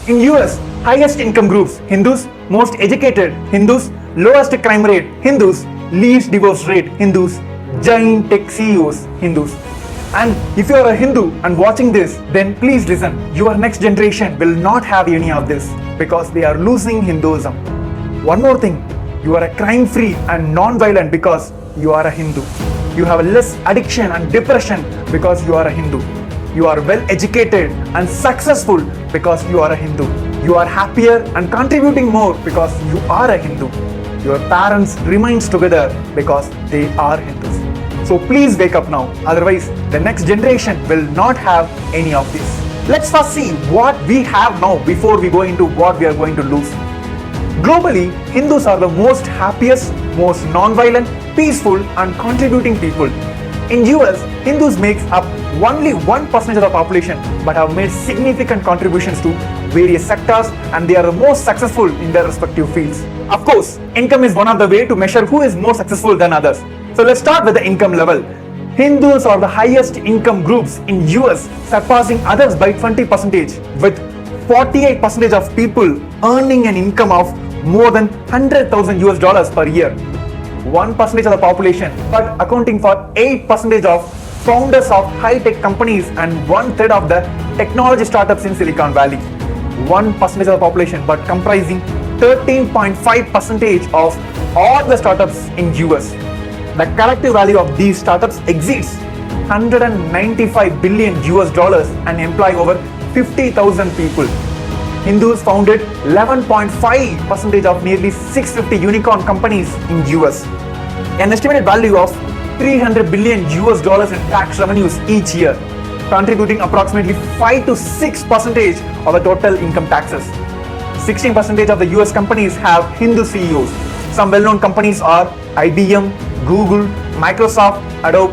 In US, highest income groups, Hindus, most educated, Hindus, lowest crime rate, Hindus, least divorce rate, Hindus, giant tech CEOs, Hindus. And if you are a Hindu and watching this, then please listen. Your next generation will not have any of this because they are losing Hinduism. One more thing, you are a crime-free and non-violent because you are a Hindu. You have less addiction and depression because you are a Hindu. You are well educated and successful because you are a Hindu. You are happier and contributing more because you are a Hindu. Your parents remains together because they are Hindus. So please wake up now, otherwise the next generation will not have any of this. Let's first see what we have now before we go into what we are going to lose. Globally, Hindus are the most happiest, most non-violent, peaceful and contributing people. In US, Hindus make up only 1% of the population but have made significant contributions to various sectors and they are the most successful in their respective fields. Of course, income is one of the ways to measure who is more successful than others. So let's start with the income level. Hindus are the highest income groups in US, surpassing others by 20%, with 48% of people earning an income of more than 100,000 US dollars per year. 1% of the population, but accounting for 8% of founders of high-tech companies and 1/3 of the technology startups in Silicon Valley. 1% of the population, but comprising 13.5% of all the startups in US. The collective value of these startups exceeds 195 billion US dollars and employ over 50,000 people. Hindus founded 11.5% of nearly 650 unicorn companies in US. An estimated value of 300 billion US dollars in tax revenues each year, contributing approximately 5 to 6% of the total income taxes. 16% of the US companies have Hindu CEOs. Some well-known companies are IBM, Google, Microsoft, Adobe,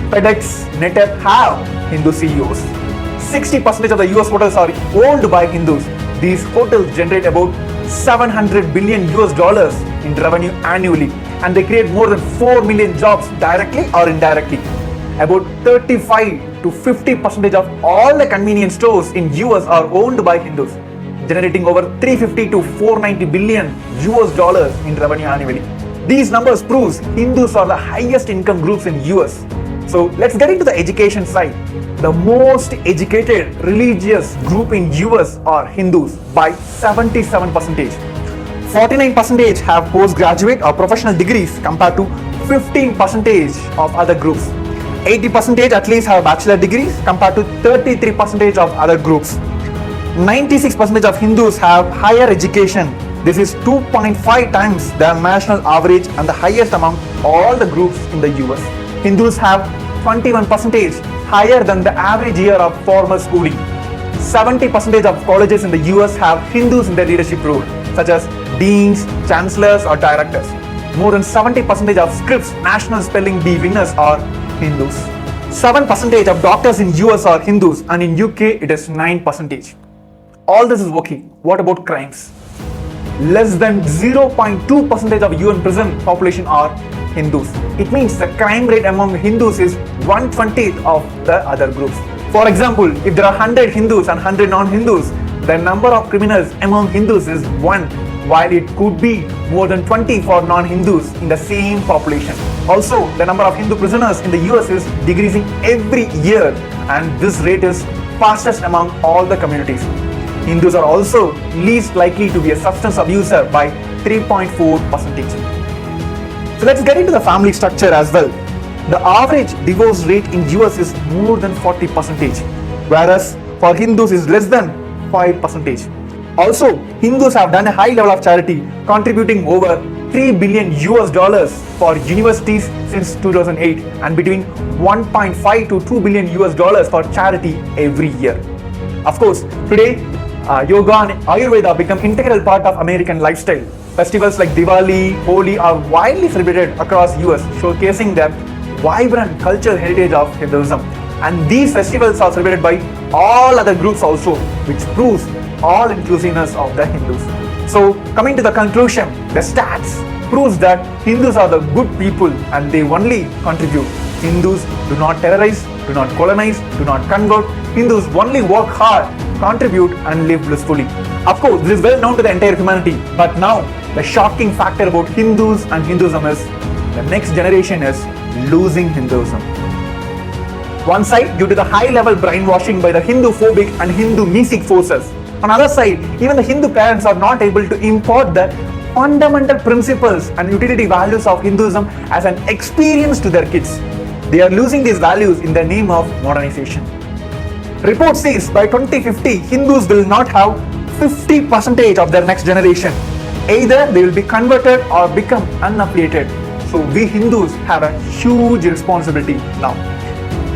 FedEx, NetApp have Hindu CEOs. 60% of the US hotels are owned by Hindus. These hotels generate about 700 billion US dollars in revenue annually and they create more than 4 million jobs directly or indirectly. About 35 to 50% of all the convenience stores in US are owned by Hindus, generating over 350 to 490 billion US dollars in revenue annually. These numbers proves Hindus are the highest income groups in US. So let's get into the education side. The most educated religious group in US are Hindus by 77%. 49% have postgraduate or professional degrees compared to 15% of other groups. 80% at least have bachelor degrees compared to 33% of other groups. 96% of Hindus have higher education. This is 2.5 times the national average and the highest among all the groups in the US. Hindus have 21% higher than the average year of formal schooling. 70% of colleges in the US have Hindus in their leadership role, such as deans, chancellors or directors. More than 70% of Scripps National Spelling Bee winners are Hindus. 7% of doctors in US are Hindus and in UK it is 9%. All this is okay. What about crimes? Less than 0.2% of UN prison population are Hindus. It means the crime rate among Hindus is 1/20 of the other groups. For example, if there are 100 Hindus and 100 non-Hindus, the number of criminals among Hindus is 1, while it could be more than 20 for non-Hindus in the same population. Also, the number of Hindu prisoners in the US is decreasing every year and this rate is fastest among all the communities. Hindus are also least likely to be a substance abuser by 3.4%. So let's get into the family structure as well. The average divorce rate in US is more than 40%, whereas for Hindus is less than 5%. Also, Hindus have done a high level of charity, contributing over 3 billion US dollars for universities since 2008 and between 1.5 to 2 billion US dollars for charity every year. Of course, today, yoga and Ayurveda become integral part of American lifestyle. Festivals like Diwali, Holi are widely celebrated across US, showcasing the vibrant cultural heritage of Hinduism. And these festivals are celebrated by all other groups also, which proves all inclusiveness of the Hindus. So coming to the conclusion, the stats proves that Hindus are the good people and they only contribute. Hindus do not terrorize, do not colonize, do not convert. Hindus only work hard, contribute and live blissfully. Of course, this is well known to the entire humanity. But now, the shocking factor about Hindus and Hinduism is the next generation is losing Hinduism. One side, due to the high-level brainwashing by the Hindu-phobic and Hindu-mesic forces. On the other side, even the Hindu parents are not able to impart the fundamental principles and utility values of Hinduism as an experience to their kids. They are losing these values in the name of modernization. Report says by 2050, Hindus will not have 50% of their next generation. Either they will be converted or become unaffiliated. So we Hindus have a huge responsibility now.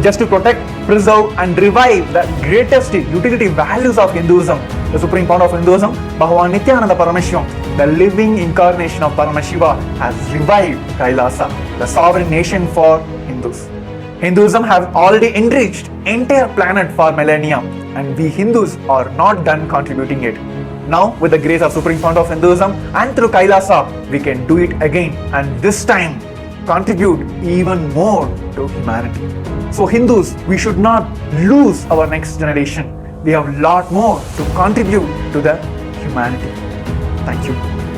Just to protect, preserve and revive the greatest utility values of Hinduism, the supreme founder of Hinduism, Bhagavan Nithyananda Paramashivam, the living incarnation of Paramashiva, has revived Kailasa, the sovereign nation for Hindus. Hinduism has already enriched entire planet for millennia, and we Hindus are not done contributing it. Now, with the grace of supreme founder of Hinduism and through Kailasa, we can do it again, and this time contribute even more to humanity. So Hindus, we should not lose our next generation. We have a lot more to contribute to the humanity. Thank you.